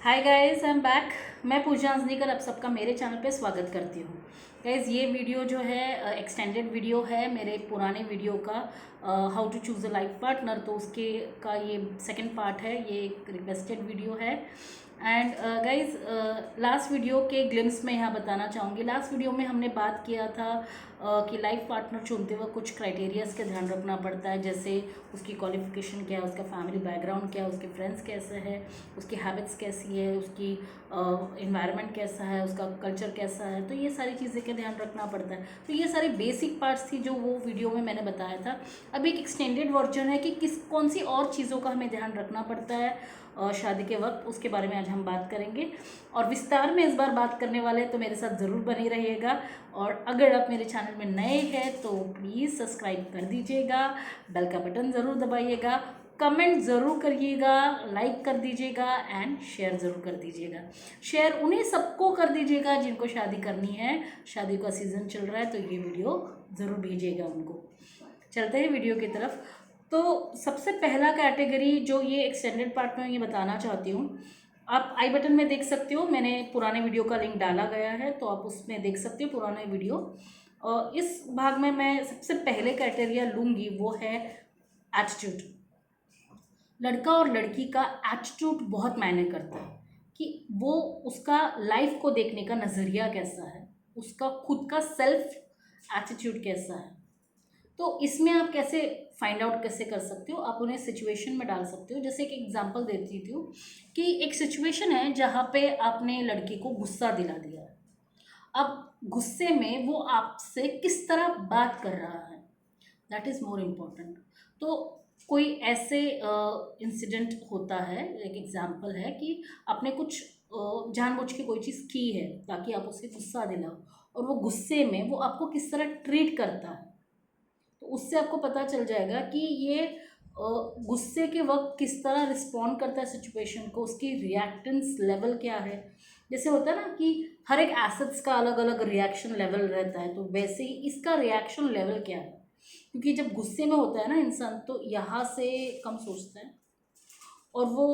Hi guys, I am back. मैं पूजा अंजनीकर आप सबका मेरे चैनल पे स्वागत करती हूँ। गाइस, ये वीडियो जो है एक्सटेंडेड वीडियो है मेरे पुराने वीडियो का, how to choose a life partner. तो उसके का ये सेकंड पार्ट है, ये एक रिक्वेस्टेड वीडियो है। एंड गाइस, लास्ट वीडियो के ग्लिम्स में यहाँ बताना चाहूँगी। लास्ट वीडियो में हमने बात किया था कि लाइफ पार्टनर चुनते वक्त कुछ क्राइटेरियाज का ध्यान रखना पड़ता है, जैसे उसकी क्वालिफिकेशन क्या है, उसका फैमिली बैकग्राउंड क्या है, उसके फ्रेंड्स कैसे हैं, उसकी हैबिट्स कैसी है, उसकी इन्वायरमेंट कैसा है, उसका कल्चर कैसा है। तो ये सारी चीज़ें का ध्यान रखना पड़ता है। तो ये सारी बेसिक पार्ट्स थी जो वो वीडियो में मैंने बताया था। अब एक एक्सटेंडेड वर्जन है कि कौन सी और चीज़ों का हमें ध्यान रखना पड़ता है शादी के वक्त, उसके बारे में आज हम बात करेंगे और विस्तार में इस बार बात करने वाले हैं। तो मेरे साथ ज़रूर बने रहिएगा। और अगर आप मेरे चैनल में नए हैं तो प्लीज़ सब्सक्राइब कर दीजिएगा, बेल का बटन ज़रूर दबाइएगा, कमेंट ज़रूर करिएगा, लाइक कर दीजिएगा एंड शेयर ज़रूर कर दीजिएगा। शेयर उन्हें सबको कर दीजिएगा जिनको शादी करनी है, शादी का सीज़न चल रहा है, तो ये वीडियो ज़रूर भेजिएगा उनको। चलते हैं वीडियो की तरफ। तो सबसे पहला कैटेगरी जो ये एक्सटेंडेड पार्ट में ये बताना चाहती हूँ, आप आई बटन में देख सकते हो, मैंने पुराने वीडियो का लिंक डाला गया है, तो आप उसमें देख सकते हो पुराने वीडियो। और इस भाग में मैं सबसे पहले क्राइटेरिया लूँगी, वो है एटीट्यूड। लड़का और लड़की का एटीट्यूड बहुत मायने करता है कि वो उसका लाइफ को देखने का नज़रिया कैसा है, उसका खुद का सेल्फ एटीट्यूड कैसा है। तो इसमें आप कैसे फाइंड आउट कैसे कर सकते हो, आप उन्हें सिचुएशन में डाल सकते हो। जैसे एक एग्जांपल देती हूँ कि एक सिचुएशन है जहाँ पे आपने लड़की को गुस्सा दिला दिया है। अब गुस्से में वो आपसे किस तरह बात कर रहा है, दैट इज़ मोर इम्पोर्टेंट। तो कोई ऐसे इंसिडेंट होता है, एक एग्जांपल है कि आपने कुछ जानबूझ के कोई चीज़ की है ताकि आप उसे गुस्सा दिलाओ, और वो गुस्से में वो आपको किस तरह ट्रीट करता है। तो उससे आपको पता चल जाएगा कि ये गुस्से के वक्त किस तरह रिस्पॉन्ड करता है सिचुएशन को, उसकी रिएक्टेंस लेवल क्या है। जैसे होता है ना कि हर एक एसेट्स का अलग अलग रिएक्शन लेवल रहता है, तो वैसे ही इसका रिएक्शन लेवल क्या है। क्योंकि जब गुस्से में होता है ना इंसान, तो यहाँ से कम सोचता है और वो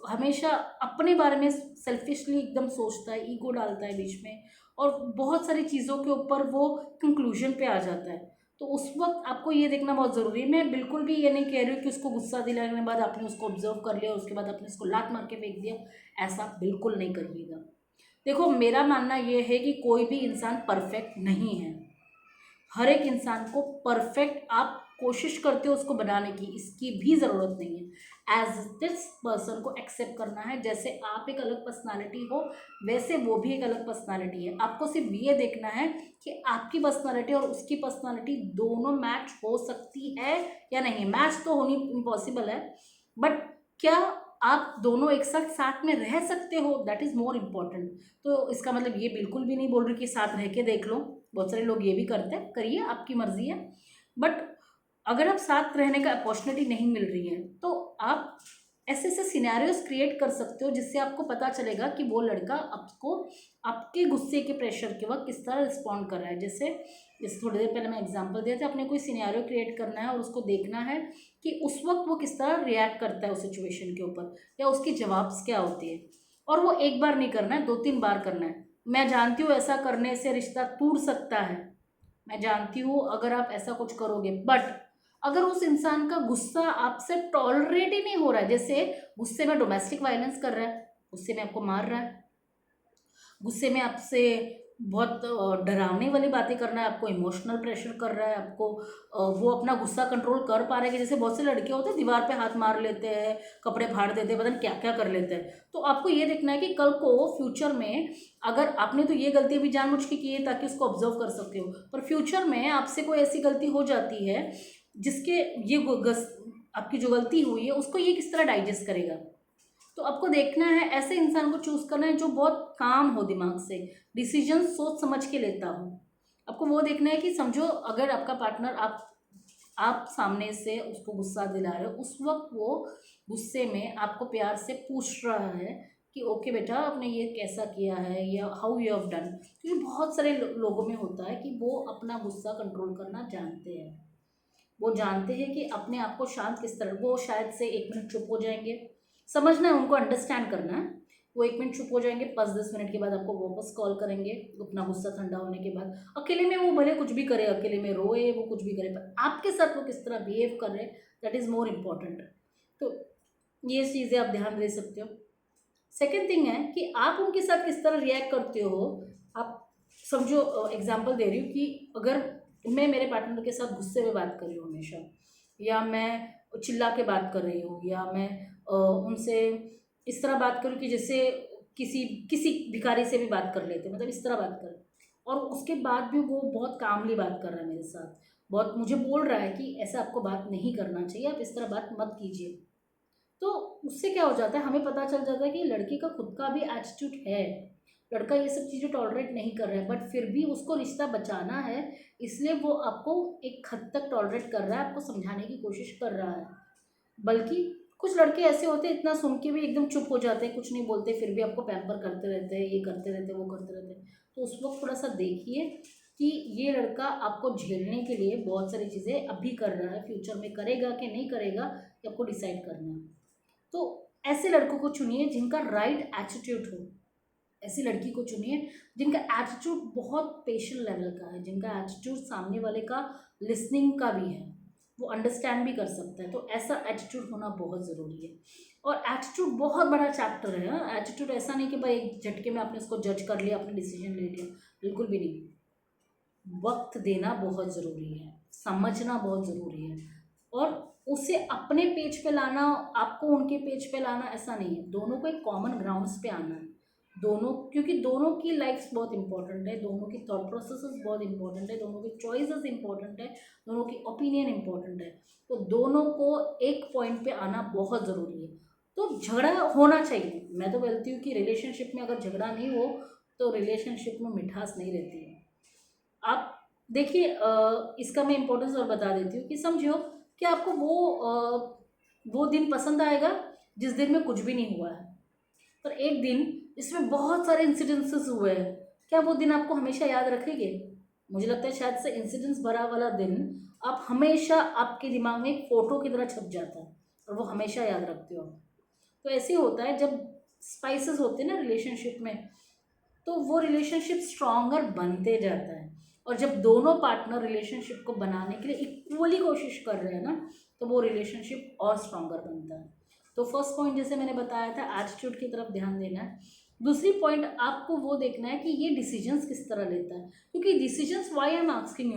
हमेशा अपने बारे में सेल्फिशली एकदम सोचता है, ईगो डालता है बीच में, और बहुत सारी चीज़ों के ऊपर वो कंक्लूजन पे आ जाता है। तो उस वक्त आपको ये देखना बहुत ज़रूरी है। मैं बिल्कुल भी ये नहीं कह रही हूँ कि उसको गुस्सा दिलाने के बाद आपने उसको ऑब्जर्व कर लिया, उसके बाद आपने उसको लात मार के फेंक दिया। ऐसा बिल्कुल नहीं करिएगा। देखो, मेरा मानना ये है कि कोई भी इंसान परफेक्ट नहीं है। हर एक इंसान को परफेक्ट आप कोशिश करते हो उसको बनाने की, इसकी भी ज़रूरत नहीं है। एज दिस पर्सन को एक्सेप्ट करना है। जैसे आप एक अलग पर्सनालिटी हो, वैसे वो भी एक अलग पर्सनालिटी है। आपको सिर्फ ये देखना है कि आपकी पर्सनालिटी और उसकी पर्सनालिटी दोनों मैच हो सकती है या नहीं। मैच तो होनी इम्पॉसिबल है, बट क्या आप दोनों एक साथ साथ में रह सकते हो, दैट इज़ मोर इम्पॉर्टेंट। तो इसका मतलब ये बिल्कुल भी नहीं बोल रही कि साथ रह के देख लो, बहुत सारे लोग ये भी करते हैं, करिए, आपकी मर्जी है। बट अगर आप साथ रहने का अपॉर्चुनिटी नहीं मिल रही है, तो आप ऐसे ऐसे सिनेरियोस क्रिएट कर सकते हो जिससे आपको पता चलेगा कि वो लड़का आपको आपके गुस्से के प्रेशर के वक्त किस तरह रिस्पॉन्ड कर रहा है। जैसे थोड़ी देर पहले मैं एग्जांपल दिया था, अपने कोई सिनेरियो क्रिएट करना है और उसको देखना है कि उस वक्त वो किस तरह रिएक्ट करता है उस सिचुएशन के ऊपर, या उसकी जवाब क्या होती है। और वो एक बार नहीं करना है, 2-3 बार करना है। मैं जानती हूँ ऐसा करने से रिश्ता टूट सकता है, मैं जानती हूँ अगर आप ऐसा कुछ करोगे, बट अगर उस इंसान का गुस्सा आपसे टॉलरेट ही नहीं हो रहा है, जैसे गुस्से में डोमेस्टिक वायलेंस कर रहा है, गुस्से में आपको मार रहा है, गुस्से में आपसे बहुत डरावने वाली बातें कर रहा है, आपको इमोशनल प्रेशर कर रहा है, आपको वो अपना गुस्सा कंट्रोल कर पा रहे हैं कि जैसे बहुत से लड़के होते हैं दीवार पे हाथ मार लेते हैं, कपड़े फाड़ देते हैं, पता नहीं क्या क्या कर लेते हैं। तो आपको ये देखना है कि कल को फ्यूचर में, अगर आपने तो ये गलती अभी जानबूझ के की है ताकि उसको ऑब्जर्व कर सकते हो, पर फ्यूचर में आपसे कोई ऐसी गलती हो जाती है जिसके ये आपकी जो गलती हुई है उसको ये किस तरह डाइजेस्ट करेगा। तो आपको देखना है, ऐसे इंसान को चूज करना है जो बहुत काम हो, दिमाग से डिसीजन सोच समझ के लेता हो। आपको वो देखना है कि समझो अगर आपका पार्टनर आप सामने से उसको गुस्सा दिला रहे हो, उस वक्त वो गुस्से में आपको प्यार से पूछ रहा है कि ओके बेटा, आपने ये कैसा किया है, या हाउ यू हैव डन। क्योंकि बहुत सारे लोगों में होता है कि वो अपना गुस्सा कंट्रोल करना जानते हैं, वो जानते हैं कि अपने आप को शांत किस तरह, वो शायद से 1 मिनट चुप हो जाएंगे। समझना है उनको, अंडरस्टैंड करना है वो 1 मिनट चुप हो जाएंगे, 5-10 मिनट के बाद आपको वापस कॉल करेंगे अपना गुस्सा ठंडा होने के बाद। अकेले में वो भले कुछ भी करे, अकेले में रोए, वो कुछ भी करे, पर आपके साथ वो किस तरह बिहेव कर रहे हैं, दैट इज़ मोर इम्पॉर्टेंट। तो ये चीज़ें आप ध्यान दे सकते हो। सेकेंड थिंग है कि आप उनके साथ किस तरह रिएक्ट करते हो। आप समझो, एग्जाम्पल दे रही हूँ कि अगर मैं मेरे पार्टनर के साथ गुस्से में बात कर रही हूँ हमेशा, या मैं चिल्ला के बात कर रही हूँ, या मैं उनसे इस तरह बात करूँ कि जैसे किसी किसी भिखारी से भी बात कर लेते, मतलब इस तरह बात कर, और उसके बाद भी वो बहुत कामली बात कर रहा है मेरे साथ, बहुत मुझे बोल रहा है कि ऐसा आपको बात नहीं करना चाहिए, आप इस तरह बात मत कीजिए। तो उससे क्या हो जाता है, हमें पता चल जाता है कि लड़की का खुद का भी एटीट्यूड है, लड़का ये सब चीज़ें टॉलरेट नहीं कर रहा है, बट फिर भी उसको रिश्ता बचाना है, इसलिए वो आपको एक हद तक टॉलरेट कर रहा है, आपको समझाने की कोशिश कर रहा है। बल्कि कुछ लड़के ऐसे होते हैं, इतना सुन के भी एकदम चुप हो जाते हैं, कुछ नहीं बोलते, फिर भी आपको पैम्पर करते रहते हैं, ये करते रहते हैं, वो करते रहते हैं। तो उस वक्त थोड़ा सा देखिए कि ये लड़का आपको झेलने के लिए बहुत सारी चीज़ें अभी कर रहा है, फ्यूचर में करेगा कि नहीं करेगा, ये आपको डिसाइड करना है। तो ऐसे लड़कों को चुनिए जिनका राइट एटीट्यूड हो, ऐसी लड़की को चुनिए जिनका एटीट्यूड बहुत पेशेंट लेवल का है, जिनका एटीट्यूड सामने वाले का लिसनिंग का भी है, वो अंडरस्टैंड भी कर सकता है। तो ऐसा एटीट्यूड होना बहुत ज़रूरी है। और एटीट्यूड बहुत बड़ा चैप्टर है। एटीट्यूड ऐसा नहीं कि भाई एक झटके में आपने उसको जज कर लिया, आपने डिसीजन ले लिया, बिल्कुल भी नहीं। वक्त देना बहुत ज़रूरी है, समझना बहुत ज़रूरी है, और उसे अपने पेज पे लाना, आपको उनके पेज पे लाना, ऐसा नहीं है। दोनों को एक कॉमन ग्राउंड्स पे आना है, दोनों, क्योंकि दोनों की लाइफ बहुत इंपॉर्टेंट है, दोनों की थॉट प्रोसेसेस बहुत इंपॉर्टेंट है, दोनों की चॉइसेस इंपॉर्टेंट है, दोनों की ओपिनियन इंपॉर्टेंट है। तो दोनों को एक पॉइंट पे आना बहुत ज़रूरी है। तो झगड़ा होना चाहिए, मैं तो बोलती हूँ कि रिलेशनशिप में अगर झगड़ा नहीं हो तो रिलेशनशिप में मिठास नहीं रहती है। आप देखिए, इसका मैं इम्पोर्टेंस और बता देती हूँ कि समझो कि आपको वो दिन पसंद आएगा जिस दिन में कुछ भी नहीं हुआ है, पर एक दिन इसमें बहुत सारे इंसिडेंसेस हुए हैं, क्या वो दिन आपको हमेशा याद रखेंगे? मुझे लगता है शायद से इंसिडेंस भरा वाला दिन आप हमेशा, आपके दिमाग में एक फ़ोटो की तरह छप जाता है, और वो हमेशा याद रखते हो आप। तो ऐसे ही होता है जब स्पाइसेस होते हैं ना रिलेशनशिप में, तो वो रिलेशनशिप स्ट्रॉन्गर बनते जाता है। और जब दोनों पार्टनर रिलेशनशिप को बनाने के लिए इक्वली कोशिश कर रहे हैं ना, तो वो रिलेशनशिप और स्ट्रॉन्गर बनता है। तो फर्स्ट पॉइंट जैसे मैंने बताया था, एटीट्यूड की तरफ ध्यान देना है। दूसरी पॉइंट आपको वो देखना है कि ये डिसीजंस किस तरह लेता है, क्योंकि decisions, why I am asking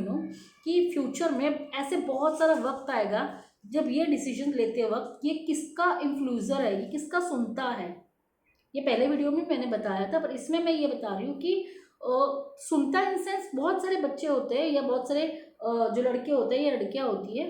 कि फ्यूचर में ऐसे बहुत सारा वक्त आएगा जब ये डिसीजन लेते वक्त ये किसका इन्फ्लुएंसर है, ये किसका सुनता है। ये पहले वीडियो में मैंने बताया था, पर इसमें मैं ये बता रही हूँ कि सुनता इन सेंस, बहुत सारे बच्चे होते हैं या बहुत सारे जो लड़के होते हैं या लड़कियाँ होती है,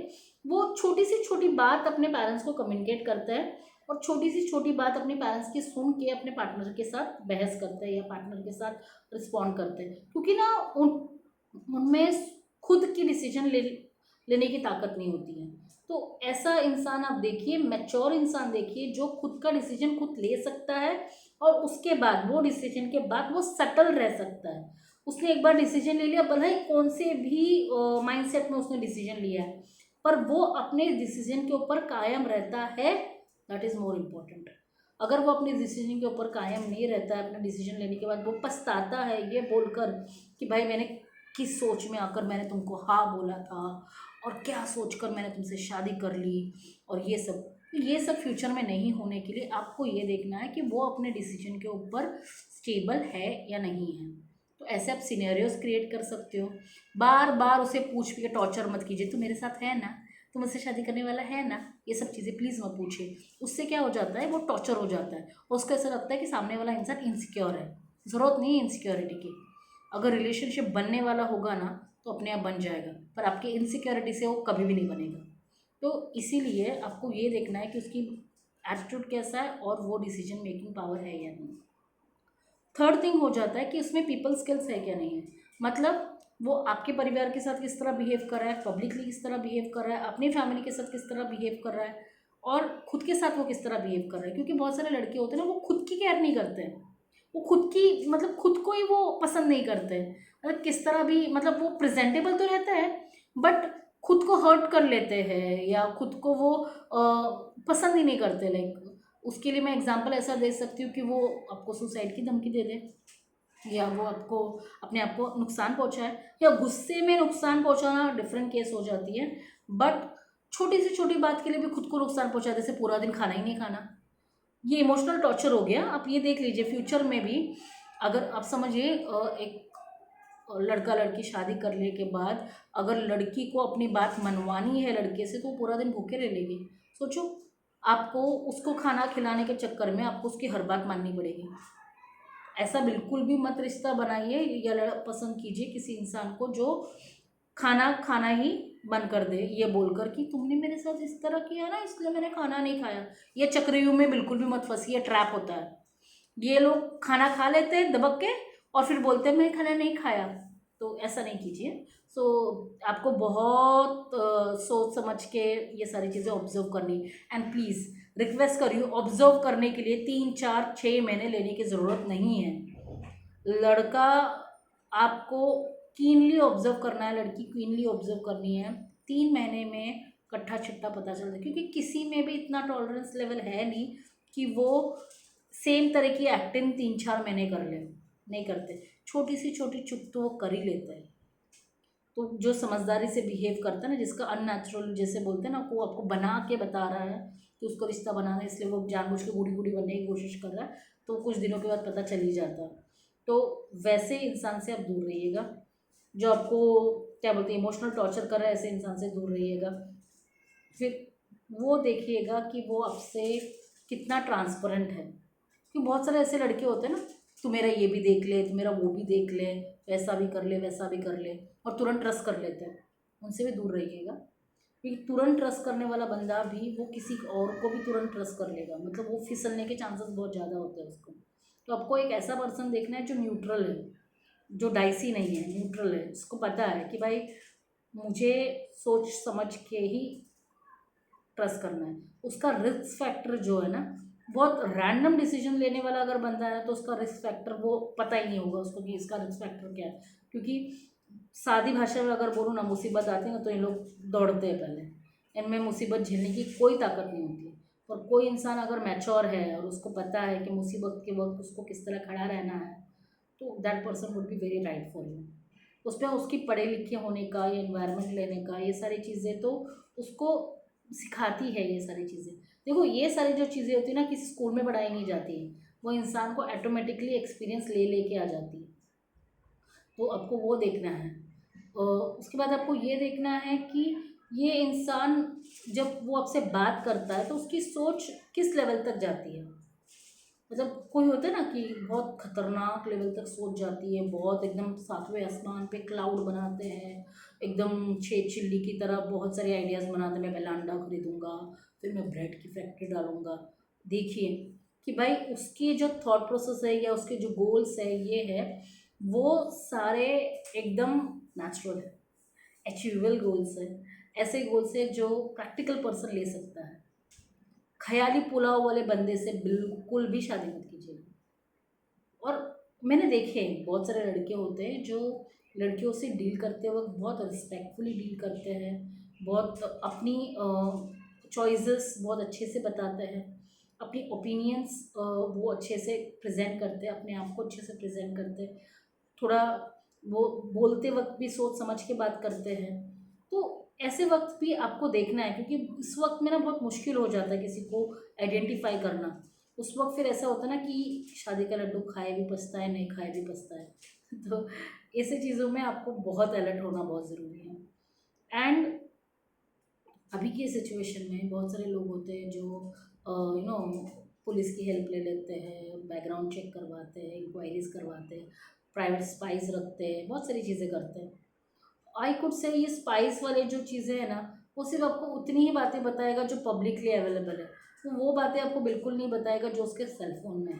वो छोटी सी छोटी बात अपने पेरेंट्स को कम्युनिकेट करते हैं, और छोटी सी छोटी बात अपने पेरेंट्स की सुन के अपने पार्टनर के साथ बहस करते हैं या पार्टनर के साथ रिस्पॉन्ड करते हैं, क्योंकि ना उनमें खुद की डिसीजन लेने की ताकत नहीं होती है। तो ऐसा इंसान आप देखिए, मैच्योर इंसान देखिए, जो खुद का डिसीजन खुद ले सकता है, और उसके बाद वो डिसीजन के बाद वो सेटल रह सकता है। उसने एक बार डिसीजन ले लिया, भले ही कौन से भी माइंडसेट में उसने डिसीजन लिया है, पर वो अपने डिसीजन के ऊपर कायम रहता है, दैट इज़ मोर इम्पोर्टेंट। अगर वो अपने डिसीजन के ऊपर कायम नहीं रहता है, अपने डिसीजन लेने के बाद वो पछताता है ये बोलकर कि भाई मैंने किस सोच में आकर मैंने तुमको हाँ बोला था, और क्या सोचकर मैंने तुमसे शादी कर ली, और ये सब, तो ये सब फ्यूचर में नहीं होने के लिए आपको ये देखना है कि वो अपने डिसीजन के ऊपर स्टेबल है या नहीं है। तो ऐसे आप सिनेरियोज क्रिएट कर सकते हो। बार बार उसे पूछ के टॉर्चर मत कीजिए, तू मेरे साथ है ना, तू मुझसे शादी करने वाला है ना, ये सब चीज़ें प्लीज़ मत पूछिए। उससे क्या हो जाता है, वो टॉर्चर हो जाता है, और उसको ऐसा लगता है कि सामने वाला इंसान इनसिक्योर है। ज़रूरत नहीं है इनसिक्योरिटी की। अगर रिलेशनशिप बनने वाला होगा ना तो अपने आप बन जाएगा, पर आपकी इनसिक्योरिटी से वो कभी भी नहीं बनेगा। तो इसीलिए आपको ये देखना है कि उसकी एटीट्यूड कैसा है और वो डिसीजन मेकिंग पावर है या नहीं। थर्ड थिंग हो जाता है कि उसमें पीपल स्किल्स है क्या नहीं है, मतलब वो आपके परिवार के साथ किस तरह बिहेव कर रहा है, पब्लिकली किस तरह बिहेव कर रहा है, अपनी फैमिली के साथ किस तरह बिहेव कर रहा है, और खुद के साथ वो किस तरह बिहेव कर रहा है। क्योंकि बहुत सारे लड़के होते हैं ना, वो खुद की केयर नहीं करते हैं, वो खुद की, मतलब खुद को ही वो पसंद नहीं करते हैं, मतलब किस तरह भी, मतलब वो प्रेजेंटेबल तो रहता है, बट खुद को हर्ट कर लेते हैं, या खुद को वो पसंद ही नहीं करते, लाइक उसके लिए मैं एग्जांपल ऐसा दे सकती हूँ कि वो आपको सुसाइड की धमकी दे दे, या वो आपको अपने आप को नुकसान पहुंचाए, या गुस्से में नुकसान पहुंचाना डिफरेंट केस हो जाती है, बट छोटी से छोटी बात के लिए भी खुद को नुकसान पहुंचा, जैसे पूरा दिन खाना ही नहीं खाना, ये इमोशनल टॉर्चर हो गया। आप ये देख लीजिए फ्यूचर में भी, अगर आप समझिए एक लड़का लड़की शादी करने के बाद अगर लड़की को अपनी बात मनवानी है लड़के से, तो वो पूरा दिन भूखे रह लेगी। सोचो, आपको उसको खाना खिलाने के चक्कर में आपको उसकी हर बात माननी पड़ेगी। ऐसा बिल्कुल भी मत रिश्ता बनाइए या पसंद कीजिए किसी इंसान को जो खाना खाना ही बंद कर दे, ये बोलकर कि तुमने मेरे साथ इस तरह किया ना इसलिए मैंने खाना नहीं खाया। ये चक्रव्यूह में बिल्कुल भी मत फंसिए, ट्रैप होता है। ये लोग खाना खा लेते हैं दबक के और फिर बोलते हैं मैं खाना नहीं खाया, तो ऐसा नहीं कीजिए। सो आपको बहुत सोच समझ के ये सारी चीज़ें ऑब्जर्व करनी, एंड प्लीज़ रिक्वेस्ट कर रही हूँ, ऑब्जर्व करने के लिए 3 4 6 महीने लेने की ज़रूरत नहीं है। लड़का आपको कीनली ऑब्जर्व करना है, लड़की क्वीनली ऑब्जर्व करनी है। 3 महीने में कट्ठा छिट्टा पता चलता है, क्योंकि किसी में भी इतना टॉलरेंस लेवल है नहीं कि वो सेम तरह की एक्टिंग 3 4 महीने कर ले, नहीं करते। छोटी सी छोटी चुप तो वो कर ही लेता है। तो जो समझदारी से बिहेव करता है ना, जिसका अननेचुरल जैसे बोलते हैं ना, वो आपको बना के बता रहा है कि उसको रिश्ता बनाना है, इसलिए वो जानबूझ के बूढ़ी बूढ़ी बनने की कोशिश कर रहा है, तो कुछ दिनों के बाद पता चल ही जाता है। तो वैसे इंसान से आप दूर रहिएगा, जो आपको क्या बोलते हैं इमोशनल टॉर्चर कर रहा है, ऐसे इंसान से दूर रहिएगा। फिर वो देखिएगा कि वो आपसे कितना ट्रांसपेरेंट है, क्योंकि बहुत सारे ऐसे लड़के होते हैं ना, तू मेरा ये भी देख ले, तू मेरा वो भी देख ले, ऐसा भी कर ले वैसा भी कर ले, और तुरंत ट्रस्ट कर लेते हैं। उनसे भी दूर रहिएगा, क्योंकि तुरंत ट्रस्ट करने वाला बंदा भी वो किसी और को भी तुरंत ट्रस्ट कर लेगा, मतलब वो फिसलने के चांसेस बहुत ज़्यादा होते हैं उसको। तो आपको एक ऐसा पर्सन देखना है जो न्यूट्रल है, जो डाइसी नहीं है, न्यूट्रल है, जिसको पता है कि भाई मुझे सोच समझ के ही ट्रस्ट करना है। उसका रिस्क फैक्टर जो है ना, बहुत रैंडम डिसीजन लेने वाला अगर बंदा है तो उसका रिस्क फैक्टर वो पता ही नहीं होगा उसको कि इसका रिस्क फैक्टर क्या है। क्योंकि सादी भाषा में अगर बोलूँ ना, मुसीबत आती है ना तो ये लोग दौड़ते हैं पहले, इनमें मुसीबत झेलने की कोई ताकत नहीं होती। और कोई इंसान अगर मैच्योर है और उसको पता है कि मुसीबत के वक्त उसको किस तरह खड़ा रहना है, तो that person would be very right for you. उस पर उसकी पढ़े लिखे होने का या इन्वायरमेंट लेने का ये सारी चीज़ें तो उसको सिखाती है। ये सारी चीज़ें देखो, ये सारी जो चीज़ें होती है ना, किसी स्कूल में पढ़ाई नहीं जाती है, वो इंसान को ऑटोमेटिकली एक्सपीरियंस ले लेके आ जाती है। तो आपको वो देखना है। उसके बाद आपको ये देखना है कि ये इंसान जब वो आपसे बात करता है तो उसकी सोच किस लेवल तक जाती है। मतलब कोई होता है ना कि बहुत खतरनाक लेवल तक सोच जाती है, बहुत एकदम सातवें आसमान पे क्लाउड बनाते हैं, एकदम छेद चिल्ली की तरह बहुत सारे आइडियाज़ बनाते हैं। मैं पहले अंडा खरीदूंगा, फिर मैं ब्रेड की फैक्ट्री डालूंगा। देखिए कि भाई उसकी जो थॉट प्रोसेस है या उसके जो गोल्स है ये है, वो सारे एकदम नेचुरल है, अचीवेबल गोल्स है। ऐसे गोल्स है जो प्रैक्टिकल पर्सन ले सकता है। ख्याली पुलाव वाले बंदे से बिल्कुल भी शादी मत कीजिए। और मैंने देखे बहुत सारे लड़के होते हैं जो लड़कियों से डील करते वक्त बहुत रिस्पेक्टफुली डील करते हैं, बहुत अपनी चॉइसेस बहुत अच्छे से बताते हैं, अपनी ओपिनियंस वो अच्छे से प्रेजेंट करते हैं, अपने आप को अच्छे से प्रेजेंट करते हैं, थोड़ा वो बोलते वक्त भी सोच समझ के बात करते हैं। तो ऐसे वक्त भी आपको देखना है, क्योंकि इस वक्त में ना बहुत मुश्किल हो जाता है किसी को आइडेंटिफाई करना। उस वक्त फिर ऐसा होता है ना कि शादी का लड्डू खाए भी पछता है, नहीं खाए भी पछता है। तो ऐसी चीज़ों में आपको बहुत अलर्ट होना बहुत ज़रूरी है। एंड अभी की सिचुएशन में बहुत सारे लोग होते हैं जो पुलिस की हेल्प ले लेते हैं, बैकग्राउंड चेक करवाते हैं, इंक्वायरीज करवाते हैं, प्राइवेट स्पाइस रखते हैं, बहुत सारी चीज़ें करते हैं। आई कुड से ये स्पाइस वाले जो चीज़ें हैं ना, वो सिर्फ आपको उतनी ही बातें बताएगा जो पब्लिकली अवेलेबल है, तो वो बातें आपको बिल्कुल नहीं बताएगा जो उसके सेलफोन में है।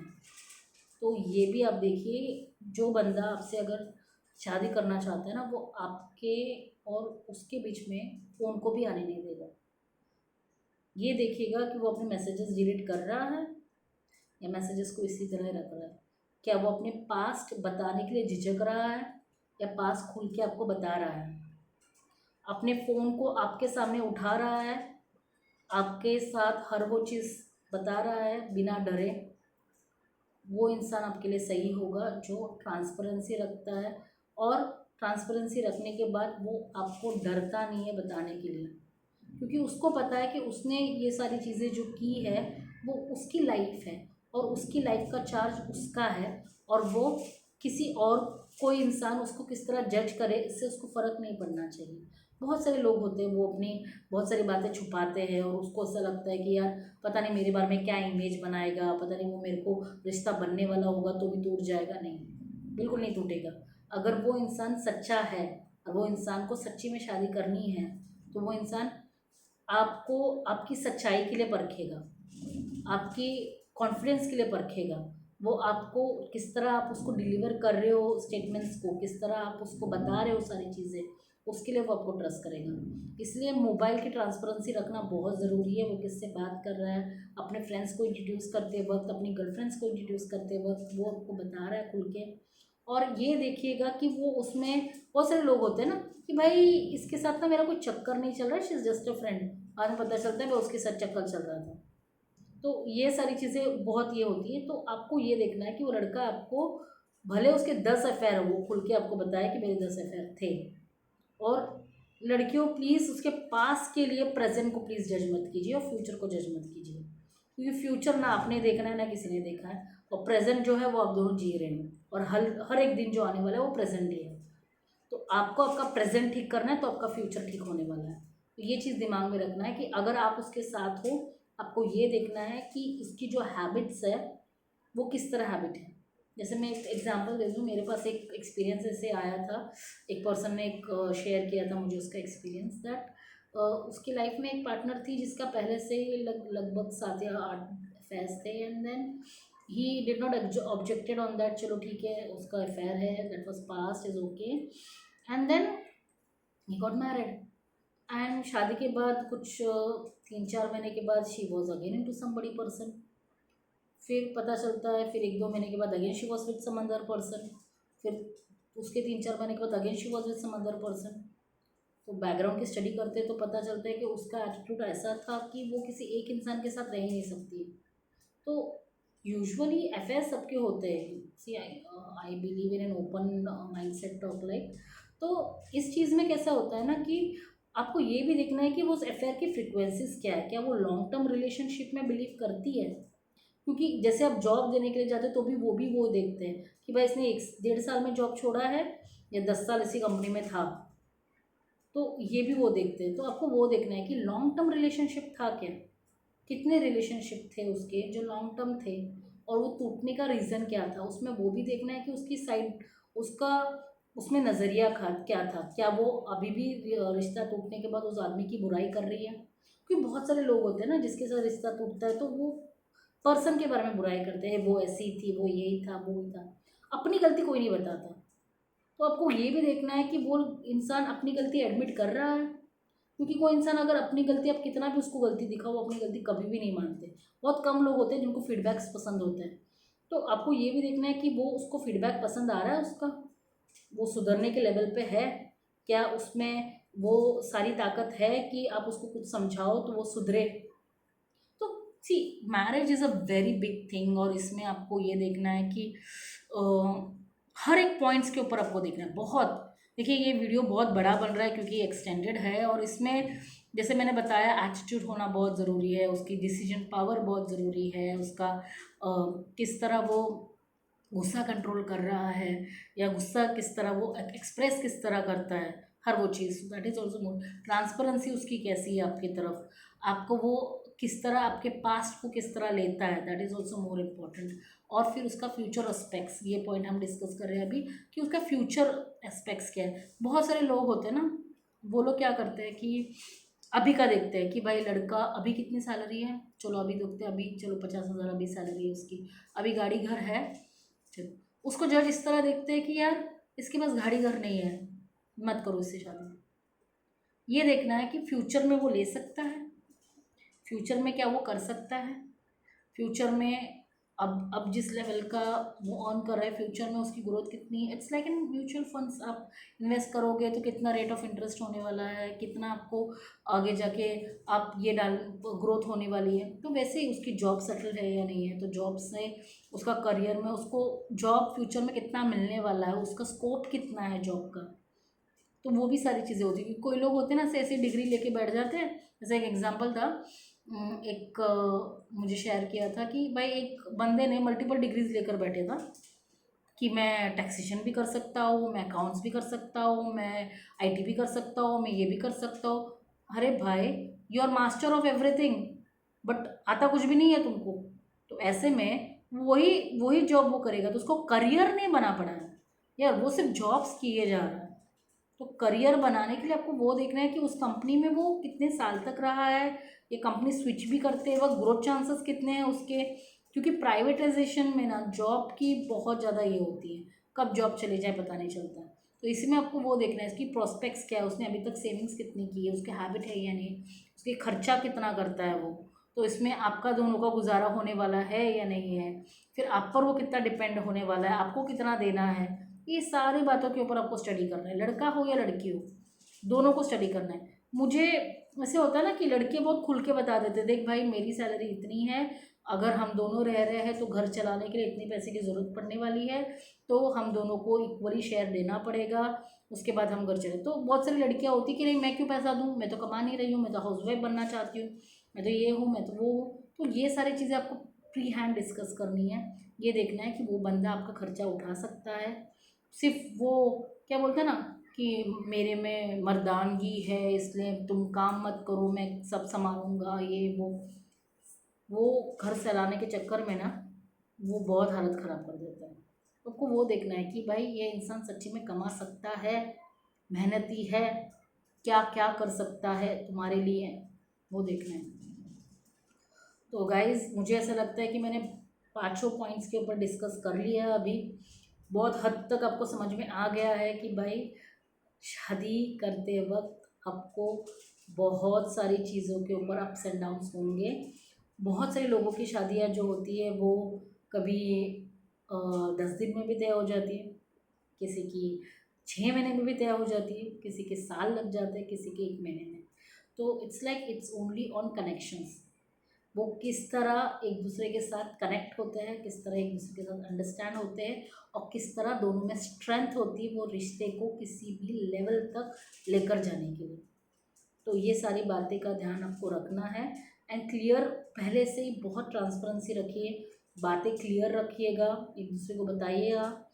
तो ये भी आप देखिए, जो बंदा आपसे अगर शादी करना चाहता है ना, वो आपके और उसके बीच में फ़ोन को भी आने नहीं देगा। ये देखिएगा कि वो अपने मैसेजेस डिलीट कर रहा है या मैसेजेस को इसी तरह रख रहा है। क्या वो अपने पास्ट बताने के लिए झिझक रहा है या पास्ट खुल के आपको बता रहा है। अपने फ़ोन को आपके सामने उठा रहा है, आपके साथ हर वो चीज़ बता रहा है बिना डरे, वो इंसान आपके लिए सही होगा जो ट्रांसपेरेंसी रखता है। और ट्रांसपेरेंसी रखने के बाद वो आपको डरता नहीं है बताने के लिए, क्योंकि उसको पता है कि उसने ये सारी चीज़ें जो की है वो उसकी लाइफ है और उसकी लाइफ का चार्ज उसका है, और वो किसी और कोई इंसान उसको किस तरह जज करे इससे उसको फ़र्क नहीं पड़ना चाहिए। बहुत सारे लोग होते हैं वो अपनी बहुत सारी बातें छुपाते हैं और उसको ऐसा लगता है कि यार पता नहीं मेरे बारे में क्या इमेज बनाएगा, पता नहीं वो मेरे को रिश्ता बनने वाला होगा तो भी टूट जाएगा। नहीं, बिल्कुल नहीं टूटेगा। अगर वो इंसान सच्चा है और वो इंसान को सच्ची में शादी करनी है तो वो इंसान आपको आपकी सच्चाई के लिए परखेगा, आपकी कॉन्फिडेंस के लिए परखेगा। वो आपको किस तरह आप उसको डिलीवर कर रहे हो स्टेटमेंट्स को, किस तरह आप उसको बता रहे हो सारी चीज़ें, उसके लिए वो आपको ट्रस्ट करेगा। इसलिए मोबाइल की ट्रांसपेरेंसी रखना बहुत ज़रूरी है। वो किससे बात कर रहा है, अपने फ्रेंड्स को इंट्रोड्यूस करते वक्त, अपनी गर्लफ्रेंड्स को इंट्रोड्यूस करते वक्त वो आपको बता रहा है खुल के। और ये देखिएगा कि वो उसमें बहुत सारे लोग होते हैं ना कि भाई इसके साथ ना मेरा कोई चक्कर नहीं चल रहा है, she is just a friend, बाद में पता चलता है मैं उसके साथ चक्कर चल रहा था। तो ये सारी चीज़ें बहुत ये होती हैं। तो आपको ये देखना है कि वो लड़का आपको, भले उसके 10 अफेयर हो, वो खुल के आपको बताए कि मेरे 10 अफेयर थे। और लड़कियों प्लीज़ उसके पास के लिए प्रेजेंट को प्लीज़ जज मत कीजिए और फ्यूचर को जज मत कीजिए, क्योंकि फ्यूचर ना आपने देखना है ना किसी ने देखा है, और प्रेजेंट जो है वो आप दोनों जी रहे हैं, और हर हर एक दिन जो आने वाला है वो प्रेजेंट ही है। तो आपको आपका प्रेजेंट ठीक करना है तो आपका फ्यूचर ठीक होने वाला है। तो ये चीज़ दिमाग में रखना है कि अगर आप उसके साथ हो, आपको ये देखना है कि इसकी जो हैबिट्स है वो किस तरह हैबिट है। जैसे मैं एक एग्जांपल दे दूँ, मेरे पास एक एक्सपीरियंस ऐसे आया था। एक पर्सन ने एक शेयर किया था मुझे उसका एक्सपीरियंस, दैट उसकी लाइफ में एक पार्टनर थी जिसका पहले से ही लगभग 7 या 8 अफेयर्स थे, and then he did not objected on that, चलो ठीक है उसका अफेयर है, that was past, is okay. And then he got married, and शादी के बाद कुछ 3-4 महीने के बाद she was again in to somebody person. फिर पता चलता है, फिर 1-2 महीने के बाद again she was with some other person. फिर उसके 3-4 महीने के बाद again she was with some other person. तो बैकग्राउंड की स्टडी करते हैं तो पता चलता है कि उसका एटीट्यूड ऐसा था कि वो किसी एक इंसान के साथ रह ही नहीं सकती। तो यूजुअली अफेयर सबके होते हैं। See I believe in an open mindset talk like. तो इस चीज़ में कैसा होता है ना कि आपको ये भी देखना है कि वो उस अफेयर की फ्रिक्वेंसीज क्या है, क्या वो लॉन्ग टर्म रिलेशनशिप में बिलीव करती है। क्योंकि जैसे आप जॉब देने के लिए जाते हैं तो भी वो देखते हैं कि भाई इसने 1-1.5 साल में जॉब छोड़ा है या 10 साल इसी कंपनी में था। तो ये भी वो देखते हैं। तो आपको वो देखना है कि लॉन्ग टर्म रिलेशनशिप था क्या, कितने रिलेशनशिप थे उसके जो लॉन्ग टर्म थे, और वो टूटने का रीज़न क्या था, उसमें वो भी देखना है कि उसकी साइड, उसका उसमें नज़रिया क्या था, क्या वो अभी भी रिश्ता टूटने के बाद उस आदमी की बुराई कर रही है। क्योंकि बहुत सारे लोग होते हैं ना जिसके साथ रिश्ता टूटता है तो वो पर्सन के बारे में बुराई करते हैं, वो ऐसी थी, वो यही था, वो ही था, अपनी गलती कोई नहीं बताता। तो आपको ये भी देखना है कि वो इंसान अपनी गलती एडमिट कर रहा है, क्योंकि कोई इंसान अगर अपनी गलती, आप कितना भी उसको गलती दिखाओ, वो अपनी गलती कभी भी नहीं मानते। बहुत कम लोग होते हैं जिनको फीडबैक्स पसंद होते हैं। तो आपको ये भी देखना है कि वो उसको फीडबैक पसंद आ रहा है, उसका वो सुधरने के लेवल पे है, क्या उसमें वो सारी ताकत है कि आप उसको कुछ समझाओ तो वो सुधरे। तो see, marriage is a very big thing, और इसमें आपको ये देखना है कि अ, हर एक पॉइंट्स के ऊपर आपको देखना है बहुत। देखिए ये वीडियो बहुत बड़ा बन रहा है क्योंकि एक्सटेंडेड है, और इसमें जैसे मैंने बताया एटीट्यूड होना बहुत ज़रूरी है, उसकी डिसीजन पावर बहुत ज़रूरी है, उसका किस तरह वो गुस्सा कंट्रोल कर रहा है, या गुस्सा किस तरह वो एक्सप्रेस किस तरह करता है, हर वो चीज़, that is also more. Transparency उसकी कैसी है आपकी तरफ, आपको वो किस तरह आपके पास्ट को किस तरह लेता है, that is also more important. और फिर उसका फ्यूचर एस्पेक्ट्स, ये पॉइंट हम डिस्कस कर रहे हैं अभी कि उसका फ्यूचर एस्पेक्ट्स क्या है। बहुत सारे लोग होते हैं ना, वो लोग क्या करते हैं कि अभी का देखते हैं कि भाई लड़का अभी कितनी सैलरी है, चलो अभी देखते हैं, अभी चलो 50,000 अभी सैलरी है उसकी, अभी गाड़ी घर है, चलो उसको जज इस तरह देखते हैं कि यार इसके पास गाड़ी घर नहीं है, मत करो इससे शादी। ये देखना है कि फ्यूचर में वो ले सकता है, फ्यूचर में क्या वो कर सकता है, फ्यूचर में अब जिस लेवल का वो अर्न कर रहा है, फ्यूचर में उसकी ग्रोथ कितनी है। It's like in mutual funds, आप इन्वेस्ट करोगे तो कितना रेट ऑफ इंटरेस्ट होने वाला है, कितना आपको आगे जाके आप ये डाल ग्रोथ होने वाली है। तो वैसे ही उसकी जॉब सेटल है या नहीं है, तो जॉब से उसका करियर में उसको जॉब फ्यूचर में कितना मिलने वाला है, उसका स्कोप कितना है जॉब का। तो वो भी सारी चीज़ें होती हैं। कोई लोग होते हैं ना, ऐसे ऐसी डिग्री लेके बैठ जाते हैं। जैसे एक एग्जांपल था, एक मुझे शेयर किया था कि भाई एक बंदे ने मल्टीपल डिग्रीज लेकर बैठे था कि मैं टैक्सेशन भी कर सकता हूँ, मैं अकाउंट्स भी कर सकता हूँ, मैं आईटी भी कर सकता हूँ, मैं ये भी कर सकता हूँ। अरे भाई, you are master of everything, but आता कुछ भी नहीं है तुमको। तो ऐसे में वही वही जॉब वो करेगा तो उसको करियर नहीं बना पड़ा है यार, वो सिर्फ जॉब्स किए जा रहा है। तो करियर बनाने के लिए आपको वो देखना है कि उस कंपनी में वो कितने साल तक रहा है, ये कंपनी स्विच भी करते वक्त ग्रोथ चांसेस कितने हैं उसके। क्योंकि प्राइवेटाइजेशन में ना जॉब की बहुत ज़्यादा ये होती है, कब जॉब चले जाए पता नहीं चलता। तो इसमें आपको वो देखना है इसकी प्रोस्पेक्ट्स क्या है, उसने अभी तक सेविंग्स कितनी की है, उसके हैबिट है या नहीं, उसके खर्चा कितना करता है वो। तो इसमें आपका दोनों का गुजारा होने वाला है या नहीं है, फिर आप पर वो कितना डिपेंड होने वाला है, आपको कितना देना है। ये सारी बातों के ऊपर आपको स्टडी करना है, लड़का हो या लड़की हो, दोनों को स्टडी करना है। मुझे ऐसे होता है ना कि लड़के बहुत खुल के बता देते, देख भाई मेरी सैलरी इतनी है, अगर हम दोनों रह रहे हैं तो घर चलाने के लिए इतने पैसे की ज़रूरत पड़ने वाली है, तो हम दोनों को इक्वली शेयर देना पड़ेगा, उसके बाद हम घर चले। तो बहुत सारी लड़कियां होती कि नहीं मैं क्यों पैसा दूँ, मैं तो कमा नहीं रही हूँ, मैं तो हाउसवाइफ बनना चाहती हूँ, मैं तो ये हूँ, मैं तो वो हूँ। तो ये सारी चीज़ें आपको प्री हैंड डिस्कस करनी है। ये देखना है कि वो बंदा आपका खर्चा उठा सकता है, सिर्फ वो क्या बोलते हैं ना कि मेरे में मर्दानगी है इसलिए तुम काम मत करो, मैं सब संभालूंगा, ये वो घर चलाने के चक्कर में ना वो बहुत हालत ख़राब कर देता है। तो आपको वो देखना है कि भाई ये इंसान सच्ची में कमा सकता है, मेहनती है, क्या क्या कर सकता है तुम्हारे लिए, वो देखना है। तो गाइज़ मुझे ऐसा लगता है कि मैंने पाँचों पॉइंट्स के ऊपर डिस्कस कर लिया है अभी। बहुत हद तक आपको समझ में आ गया है कि भाई शादी करते वक्त आपको बहुत सारी चीज़ों के ऊपर अप्स एंड डाउन्स होंगे। बहुत सारे लोगों की शादियाँ जो होती है वो कभी 10 दिन में भी तय हो जाती है, किसी की 6 महीने में भी तय हो जाती है, किसी के साल लग जाते हैं, किसी के 1 महीने में। तो it's like it's only on connections, वो किस तरह एक दूसरे के साथ कनेक्ट होते हैं, किस तरह एक दूसरे के साथ अंडरस्टैंड होते हैं, और किस तरह दोनों में स्ट्रेंथ होती है वो रिश्ते को किसी भी लेवल तक लेकर जाने के लिए। तो ये सारी बातें का ध्यान आपको रखना है। एंड क्लियर पहले से ही बहुत ट्रांसपेरेंसी रखिए, बातें क्लियर रखिएगा, एक दूसरे को बताइएगा।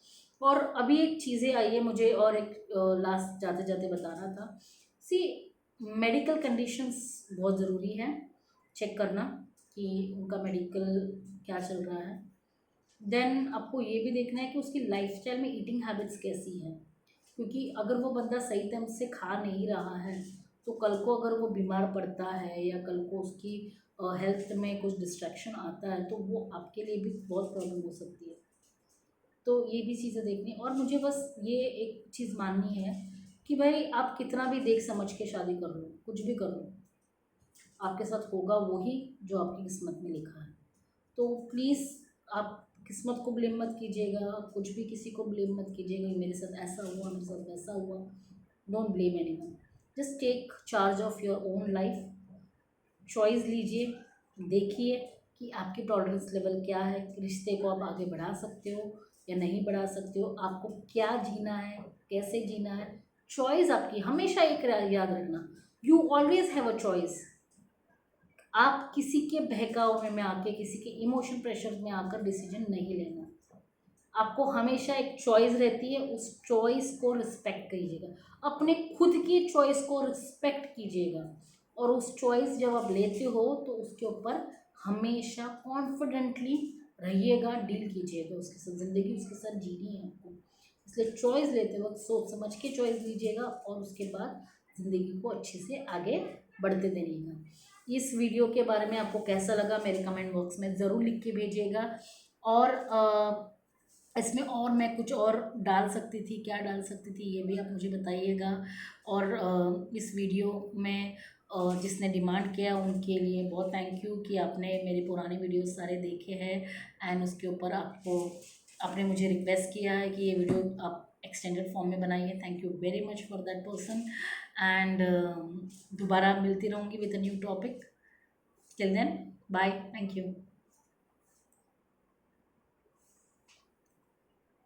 और अभी एक चीज़ें आई है मुझे, और एक लास्ट जाते जाते बताना था। सी, मेडिकल कंडीशंस बहुत ज़रूरी है चेक करना कि उनका मेडिकल क्या चल रहा है। देन आपको ये भी देखना है कि उसकी लाइफस्टाइल में ईटिंग हैबिट्स कैसी है, क्योंकि अगर वो बंदा सही टाइम से खा नहीं रहा है तो कल को अगर वो बीमार पड़ता है या कल को उसकी हेल्थ में कुछ डिस्ट्रैक्शन आता है तो वो आपके लिए भी बहुत प्रॉब्लम हो सकती है। तो ये भी चीज़ें देखनी। और मुझे बस ये एक चीज़ माननी है कि भाई आप कितना भी देख समझ के शादी कर लो, कुछ भी कर लो, आपके साथ होगा वही जो आपकी किस्मत में लिखा है। तो प्लीज़ आप किस्मत को ब्लेम मत कीजिएगा, कुछ भी किसी को ब्लेम मत कीजिएगा कि मेरे साथ ऐसा हुआ, मेरे साथ वैसा हुआ। Don't blame anyone, just take charge of your own life. Choice लीजिए, देखिए कि आपकी टॉलरेंस लेवल क्या है, रिश्ते को आप आगे बढ़ा सकते हो या नहीं बढ़ा सकते हो, आपको क्या जीना है, कैसे जीना है। चॉइस आपकी, हमेशा एक याद रखना, you always have a choice. आप किसी के बहकावे में आके, किसी के इमोशन प्रेशर में आकर डिसीजन नहीं लेना। आपको हमेशा एक चॉइस रहती है, उस चॉइस को रिस्पेक्ट कीजिएगा, अपने खुद की चॉइस को रिस्पेक्ट कीजिएगा। और उस चॉइस जब आप लेते हो तो उसके ऊपर हमेशा कॉन्फिडेंटली रहिएगा, डील कीजिएगा उसके साथ, ज़िंदगी उसके साथ जीनी है आपको। इसलिए चॉइस लेते वक्त सोच समझ के चॉइस लीजिएगा और उसके बाद ज़िंदगी को अच्छे से आगे बढ़ते देनिएगा। इस वीडियो के बारे में आपको कैसा लगा मेरे कमेंट बॉक्स में ज़रूर लिख के भेजिएगा। और इसमें और मैं कुछ और डाल सकती थी, क्या डाल सकती थी, ये भी आप मुझे बताइएगा। और इस वीडियो में जिसने डिमांड किया उनके लिए बहुत थैंक यू कि आपने मेरे पुराने वीडियोस सारे देखे हैं एंड उसके ऊपर आपने मुझे रिक्वेस्ट किया है कि ये वीडियो आप एक्सटेंडेड फॉर्म में बनाइए। Thank you very much for that person and दोबारा मिलती रहूँगी with a new topic. Till then bye, thank you.